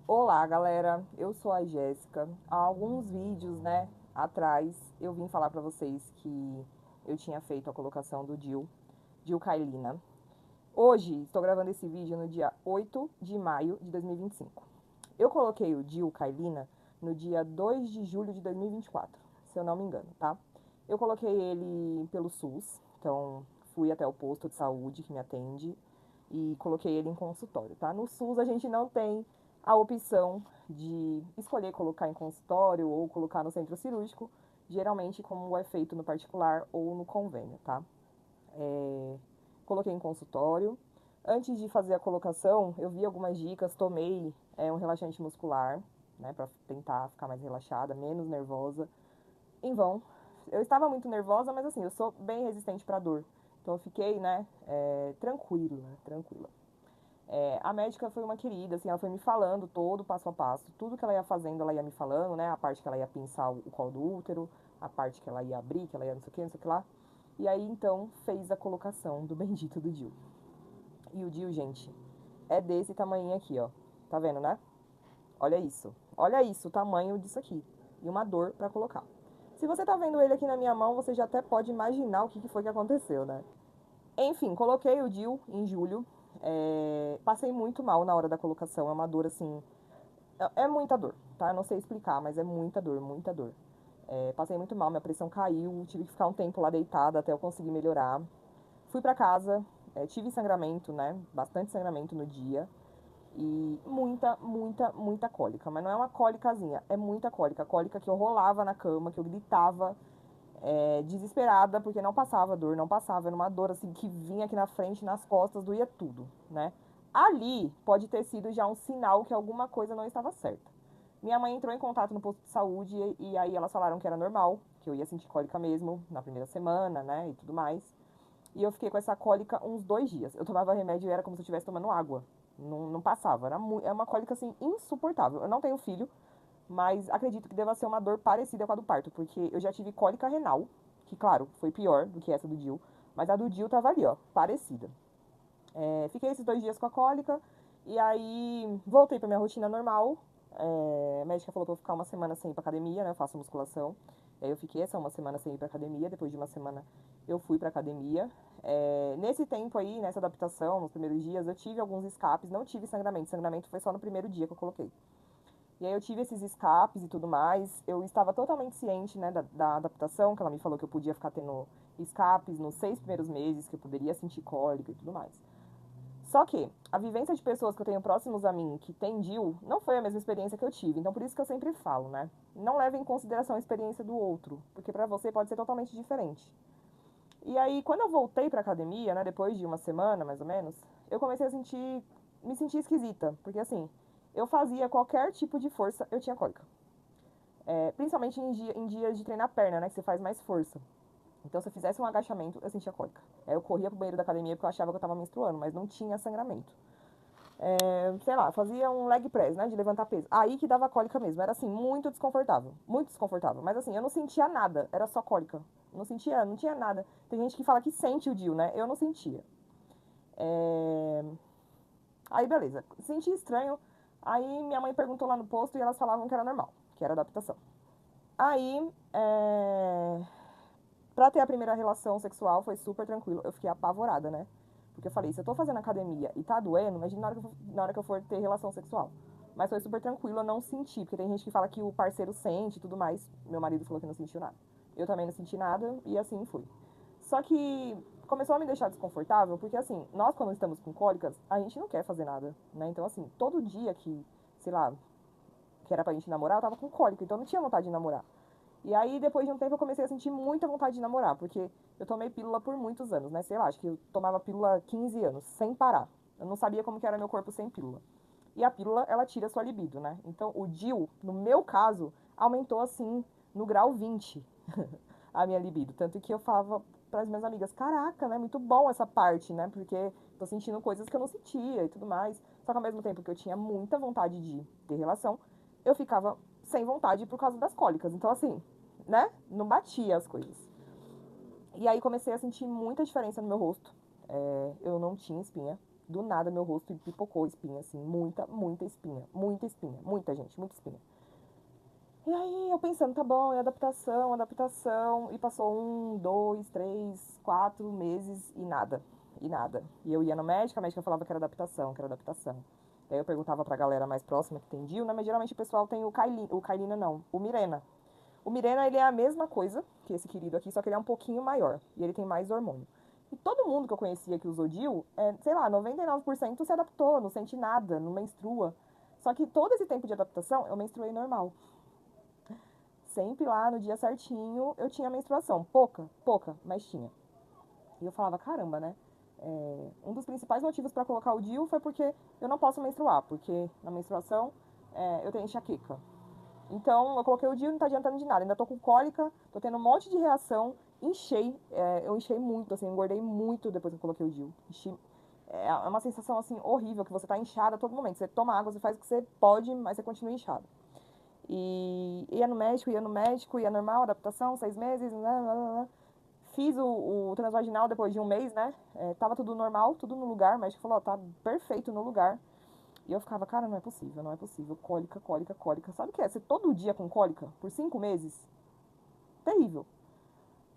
Olá, galera. Eu sou a Jéssica. Há alguns vídeos, né, atrás, eu vim falar pra vocês que eu tinha feito a colocação do DIU Kailina. Hoje, estou gravando esse vídeo no dia 8 de maio de 2025. Eu coloquei o DIU Kailina no dia 2 de julho de 2024, se eu não me engano, tá? Eu coloquei ele pelo SUS, então fui até o posto de saúde que me atende e coloquei ele em consultório, tá? No SUS a gente não tem a opção de escolher colocar em consultório ou colocar no centro cirúrgico, geralmente como é feito no particular ou no convênio, tá? Coloquei em consultório. Antes de fazer a colocação, eu vi algumas dicas, tomei um relaxante muscular, né, para tentar ficar mais relaxada, menos nervosa. Em vão. Eu estava muito nervosa, mas assim, eu sou bem resistente para dor. Então eu fiquei, né, tranquila. A médica foi uma querida, assim, ela foi me falando todo passo a passo, tudo que ela ia fazendo, ela ia me falando, né, a parte que ela ia pinçar o colo do útero, a parte que ela ia abrir, que ela ia não sei o que, não sei o que lá. E aí, então, fez a colocação do bendito do DIU. E o DIU, gente, é desse tamanho aqui, ó. Tá vendo, né? Olha isso. Olha isso, o tamanho disso aqui. E uma dor pra colocar. Se você tá vendo ele aqui na minha mão, você já até pode imaginar o que foi que aconteceu, né? Enfim, coloquei o DIU em julho. Passei muito mal na hora da colocação. É uma dor assim. É muita dor, tá? Eu não sei explicar, mas é muita dor, muita dor. Passei muito mal, minha pressão caiu. Tive que ficar um tempo lá deitada até eu conseguir melhorar. Fui pra casa, tive sangramento, né? Bastante sangramento no dia. E muita cólica. Mas não é uma cólicazinha, é muita cólica. Cólica que eu rolava na cama, que eu gritava, desesperada, porque não passava dor, não passava. Era uma dor assim que vinha aqui na frente, nas costas, doía tudo, né? Ali pode ter sido já um sinal que alguma coisa não estava certa. Minha mãe entrou em contato no posto de saúde e aí elas falaram que era normal, que eu ia sentir cólica mesmo na primeira semana, né, e tudo mais. E eu fiquei com essa cólica uns 2 dias. Eu tomava remédio e era como se eu estivesse tomando água. Não passava. É uma cólica assim insuportável. Eu não tenho filho, mas acredito que deva ser uma dor parecida com a do parto, porque eu já tive cólica renal, que claro, foi pior do que essa do DIU, mas a do DIU tava ali, ó, parecida. Fiquei esses 2 dias com a cólica, e aí voltei pra minha rotina normal. A médica falou pra eu ficar uma semana sem ir pra academia, né? Eu faço musculação. E aí eu fiquei essa uma semana sem ir pra academia. Depois de uma semana eu fui pra academia. Nesse tempo aí, nessa adaptação, nos primeiros dias, eu tive alguns escapes, não tive sangramento. Sangramento foi só no primeiro dia que eu coloquei. E aí eu tive esses escapes e tudo mais. Eu estava totalmente ciente, né, da adaptação, que ela me falou que eu podia ficar tendo escapes nos 6 primeiros meses, que eu poderia sentir cólica e tudo mais. Só que a vivência de pessoas que eu tenho próximos a mim que tem DIU não foi a mesma experiência que eu tive. Então por isso que eu sempre falo, né? Não leve em consideração a experiência do outro, porque pra você pode ser totalmente diferente. E aí quando eu voltei pra academia, né, depois de uma semana, mais ou menos, eu comecei a me sentir esquisita, porque assim, eu fazia qualquer tipo de força, eu tinha cólica. Principalmente em dias de treinar perna, né, que você faz mais força. Então, se eu fizesse um agachamento, eu sentia cólica. Aí eu corria pro banheiro da academia porque eu achava que eu tava menstruando, mas não tinha sangramento. Sei lá, fazia um leg press, né, de levantar peso. Aí que dava cólica mesmo, era assim, muito desconfortável, muito desconfortável. Mas assim, eu não sentia nada, era só cólica. Não tinha nada. Tem gente que fala que sente o DIU, né, eu não sentia. É... Aí beleza, senti estranho. Aí minha mãe perguntou lá no posto e elas falavam que era normal, que era adaptação. Aí, pra ter a primeira relação sexual foi super tranquilo. Eu fiquei apavorada, né? Porque eu falei, se eu tô fazendo academia e tá doendo, imagina na hora que eu for ter relação sexual. Mas foi super tranquilo, eu não senti, porque tem gente que fala que o parceiro sente e tudo mais. Meu marido falou que não sentiu nada. Eu também não senti nada e assim fui. Só que começou a me deixar desconfortável, porque assim, nós quando estamos com cólicas, a gente não quer fazer nada, né? Então assim, todo dia que, sei lá, que era pra gente namorar, eu tava com cólica, então eu não tinha vontade de namorar. E aí, depois de um tempo, eu comecei a sentir muita vontade de namorar, porque eu tomei pílula por muitos anos, né? Sei lá, acho que eu tomava pílula há 15 anos, sem parar. Eu não sabia como que era meu corpo sem pílula. E a pílula, ela tira a sua libido, né? Então, o DIU, no meu caso, aumentou assim, no grau 20, a minha libido. Tanto que eu falava para as minhas amigas, caraca, né? Muito bom essa parte, né? Porque tô sentindo coisas que eu não sentia e tudo mais. Só que ao mesmo tempo que eu tinha muita vontade de ter relação, eu ficava sem vontade por causa das cólicas. Então, assim, né? Não batia as coisas. E aí comecei a sentir muita diferença no meu rosto. Eu não tinha espinha. Do nada, meu rosto pipocou espinha, assim, muita espinha, muita gente, muita espinha. E aí eu pensando, tá bom, é adaptação, adaptação, e passou 1, 2, 3, 4 meses e nada. E eu ia no médico, a médica falava que era adaptação, que era adaptação. E aí eu perguntava pra galera mais próxima que tem DIU, né, mas geralmente o pessoal tem o Kailina não, o Mirena. O Mirena, ele é a mesma coisa que esse querido aqui, só que ele é um pouquinho maior, e ele tem mais hormônio. E todo mundo que eu conhecia que usou DIU, sei lá, 99% se adaptou, não sente nada, não menstrua. Só que todo esse tempo de adaptação, eu menstruei normal. Sempre lá no dia certinho eu tinha menstruação. Pouca, mas tinha. E eu falava, caramba, né? Um dos principais motivos para colocar o DIU foi porque eu não posso menstruar, porque na menstruação eu tenho enxaqueca. Então eu coloquei o DIU e não tá adiantando de nada. Ainda tô com cólica, tô tendo um monte de reação, eu enchei muito, assim, engordei muito depois que eu coloquei o DIU. É uma sensação assim horrível, que você tá inchada a todo momento. Você toma água, você faz o que você pode, mas você continua inchado. E ia no médico, ia normal, adaptação, 6 meses, né. Fiz o transvaginal depois de um mês, né? Tava tudo normal, tudo no lugar. O médico falou, ó, tá perfeito no lugar. E eu ficava, cara, não é possível, não é possível. Cólica, cólica, cólica. Sabe o que é? Você todo dia com cólica por 5 meses? Terrível.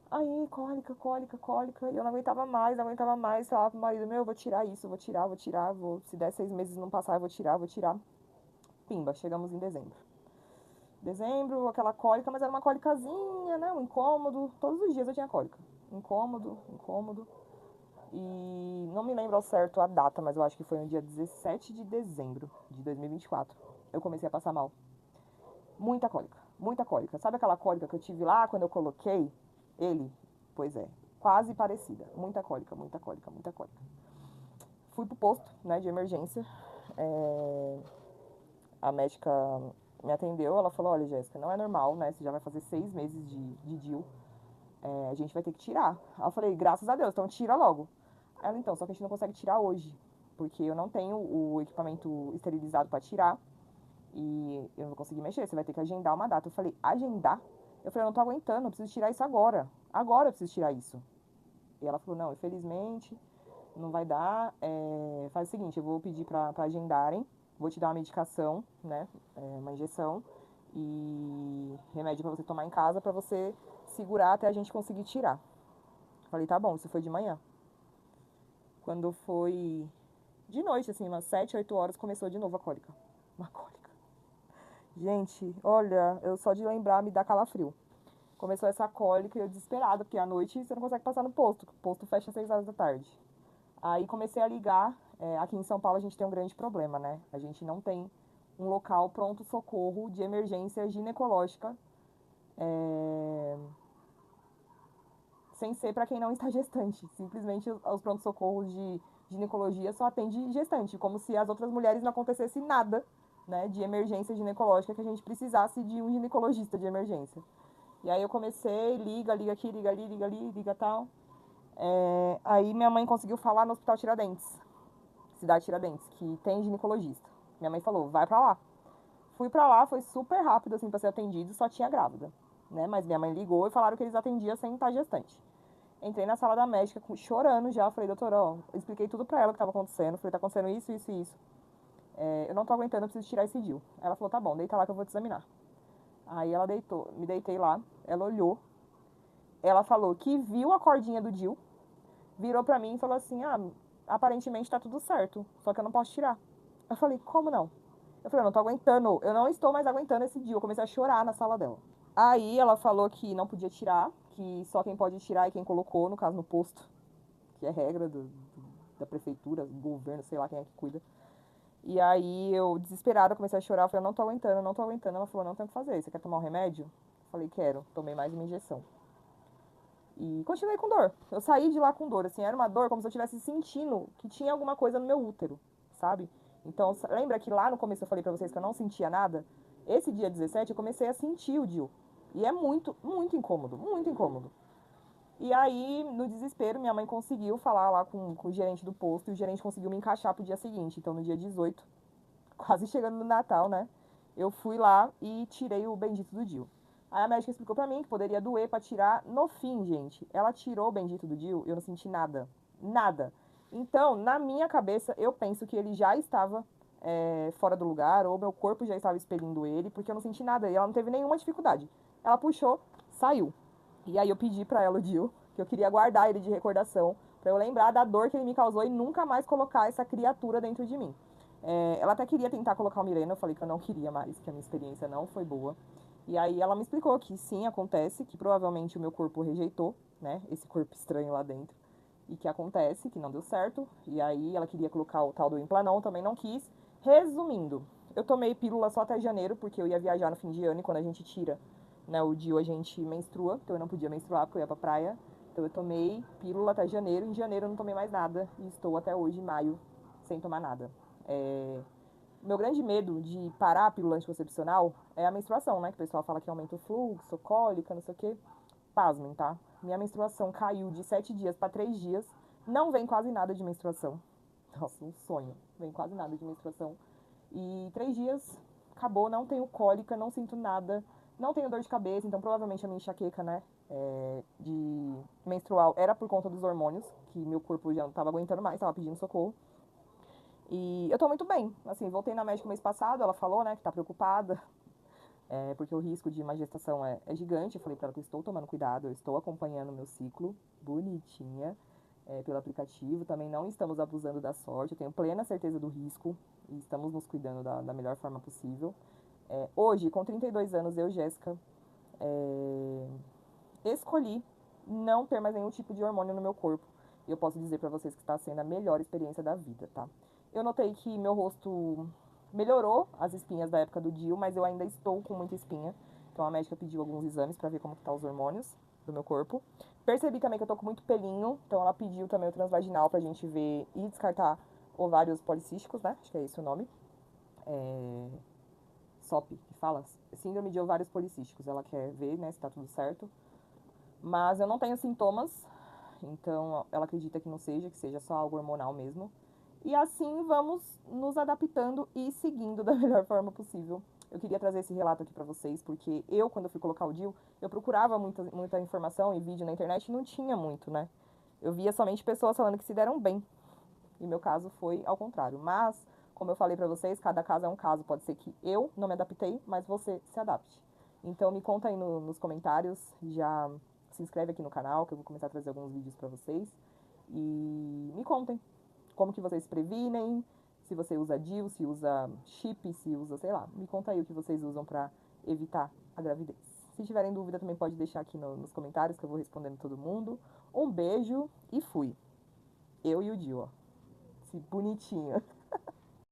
Aí, cólica, cólica, cólica. E eu não aguentava mais, não aguentava mais. Falava pro marido, meu, eu vou tirar isso, vou tirar, vou tirar. Se der 6 meses e não passar, eu vou tirar, vou tirar. Pimba, chegamos em dezembro. Dezembro, aquela cólica, mas era uma cólicazinha, né? Um incômodo. Todos os dias eu tinha cólica. Incômodo, incômodo. E não me lembro ao certo a data, mas eu acho que foi no dia 17 de dezembro de 2024. Eu comecei a passar mal. Muita cólica, muita cólica. Sabe aquela cólica que eu tive lá quando eu coloquei ele? Pois é, quase parecida. Muita cólica, muita cólica, muita cólica. Fui pro posto, né, de emergência. A médica me atendeu, ela falou, olha, Jéssica, não é normal, né? Você já vai fazer 6 meses de DIU. A gente vai ter que tirar. Aí eu falei, graças a Deus, então tira logo. Ela, então, só que a gente não consegue tirar hoje, porque eu não tenho o equipamento esterilizado para tirar e eu não vou conseguir mexer, você vai ter que agendar uma data. Eu falei, agendar? Eu falei, eu não tô aguentando, eu preciso tirar isso agora. Agora eu preciso tirar isso. E ela falou, não, infelizmente, não vai dar. Faz o seguinte, eu vou pedir para agendarem, vou te dar uma medicação, né, uma injeção e remédio para você tomar em casa para você segurar até a gente conseguir tirar. Falei, tá bom, isso foi de manhã. Quando foi de noite, assim, umas 7, 8 horas, começou de novo a cólica. Uma cólica. Gente, olha, eu só de lembrar me dá calafrio. Começou essa cólica e eu desesperada, porque à noite você não consegue passar no posto. O posto fecha às 6 horas da tarde. Aí comecei a ligar. Aqui em São Paulo a gente tem um grande problema, né? A gente não tem um local pronto-socorro de emergência ginecológica, é, sem ser para quem não está gestante. Simplesmente os pronto-socorros de ginecologia só atende gestante, como se as outras mulheres não acontecesse nada, né, de emergência ginecológica que a gente precisasse de um ginecologista de emergência. E aí eu comecei, liga, liga aqui, liga ali, liga ali, liga tal. Aí minha mãe conseguiu falar no Hospital Tiradentes, cidade Tiradentes, que tem ginecologista. Minha mãe falou, vai pra lá. Fui pra lá, foi super rápido assim pra ser atendido, só tinha grávida, né? Mas minha mãe ligou e falaram que eles atendiam sem estar gestante. Entrei na sala da médica chorando já, falei, doutora, ó, expliquei tudo pra ela o que tava acontecendo, falei, tá acontecendo isso, isso e isso. Eu não tô aguentando, eu preciso tirar esse DIU. Ela falou, tá bom, deita lá que eu vou te examinar. Aí ela deitou, me deitei lá, ela olhou, ela falou que viu a cordinha do DIU, virou pra mim e falou assim, aparentemente tá tudo certo, só que eu não posso tirar. Eu falei, como não? Eu falei, eu não tô aguentando, eu não estou mais aguentando esse DIU. Eu comecei a chorar na sala dela. Aí ela falou que não podia tirar, que só quem pode tirar é quem colocou, no caso no posto, que é regra da prefeitura, do governo, sei lá quem é que cuida. E aí eu, desesperada, comecei a chorar, falei, eu não tô aguentando, não tô aguentando. Ela falou, não tem o que fazer, você quer tomar um remédio? Eu falei, quero, tomei mais uma injeção. E continuei com dor. Eu saí de lá com dor, assim, era uma dor como se eu estivesse sentindo que tinha alguma coisa no meu útero, sabe? Então, lembra que lá no começo eu falei pra vocês que eu não sentia nada? Esse dia 17 eu comecei a sentir o DIU. E é muito, muito incômodo, muito incômodo. E aí, no desespero, minha mãe conseguiu falar lá com o gerente do posto e o gerente conseguiu me encaixar pro dia seguinte. Então, no dia 18, quase chegando no Natal, né? Eu fui lá e tirei o bendito do DIU. Aí a médica explicou pra mim que poderia doer pra tirar. No fim, gente, ela tirou o bendito do DIU e eu não senti nada. Nada. Então, na minha cabeça, eu penso que ele já estava fora do lugar, ou meu corpo já estava expelindo ele, porque eu não senti nada, e ela não teve nenhuma dificuldade. Ela puxou, saiu. E aí eu pedi pra ela o Dio, que eu queria guardar ele de recordação, pra eu lembrar da dor que ele me causou e nunca mais colocar essa criatura dentro de mim. Ela até queria tentar colocar o Mirena, eu falei que eu não queria mais, que a minha experiência não foi boa. E aí ela me explicou que sim, acontece, que provavelmente o meu corpo rejeitou, né, esse corpo estranho lá dentro. E que acontece, que não deu certo. E aí ela queria colocar o tal do Implanon, também não quis. Resumindo, eu tomei pílula só até janeiro, porque eu ia viajar no fim de ano e quando a gente tira, né, o DIU a gente menstrua, então eu não podia menstruar porque eu ia pra praia. Então eu tomei pílula até janeiro, em janeiro eu não tomei mais nada e estou até hoje, maio, sem tomar nada. Meu grande medo de parar a pílula anticoncepcional é a menstruação, né? Que o pessoal fala que aumenta o fluxo, cólica, não sei o quê. Pasmem, tá? Minha menstruação caiu de 7 dias para 3 dias. Não vem quase nada de menstruação. Nossa, um sonho. Vem quase nada de menstruação. E 3 dias, acabou, não tenho cólica, não sinto nada, não tenho dor de cabeça, então provavelmente a minha enxaqueca, né, de menstrual era por conta dos hormônios, que meu corpo já não tava aguentando mais, tava pedindo socorro. E eu tô muito bem, assim, voltei na médica mês passado, ela falou, né, que tá preocupada, porque o risco de uma gestação é gigante. Eu falei pra ela que eu estou tomando cuidado, eu estou acompanhando o meu ciclo, bonitinha, pelo aplicativo. Também não estamos abusando da sorte, eu tenho plena certeza do risco e estamos nos cuidando da melhor forma possível. Hoje, com 32 anos, eu, Jéssica, escolhi não ter mais nenhum tipo de hormônio no meu corpo. E eu posso dizer pra vocês que está sendo a melhor experiência da vida, tá? Eu notei que meu rosto melhorou as espinhas da época do DIU, mas eu ainda estou com muita espinha. Então a médica pediu alguns exames pra ver como que tá os hormônios do meu corpo. Percebi também que eu tô com muito pelinho, então ela pediu também o transvaginal pra gente ver e descartar ovários policísticos, né? Acho que é esse o nome. SOP, que fala, síndrome de ovários policísticos. Ela quer ver, né, se tá tudo certo. Mas eu não tenho sintomas, então ela acredita que não seja, que seja só algo hormonal mesmo. E assim vamos nos adaptando e seguindo da melhor forma possível. Eu queria trazer esse relato aqui pra vocês, porque eu, quando eu fui colocar o DIU, eu procurava muita informação e vídeo na internet e não tinha muito, né? Eu via somente pessoas falando que se deram bem. E meu caso foi ao contrário. Mas, como eu falei pra vocês, cada caso é um caso. Pode ser que eu não me adaptei, mas você se adapte. Então me conta aí nos comentários, já se inscreve aqui no canal, que eu vou começar a trazer alguns vídeos pra vocês. E me contem como que vocês se previnem, se você usa DIU, se usa chip, se usa, sei lá. Me conta aí o que vocês usam pra evitar a gravidez. Se tiverem dúvida, também pode deixar aqui nos comentários, que eu vou respondendo todo mundo. Um beijo e fui. Eu e o DIU, ó. Esse bonitinho.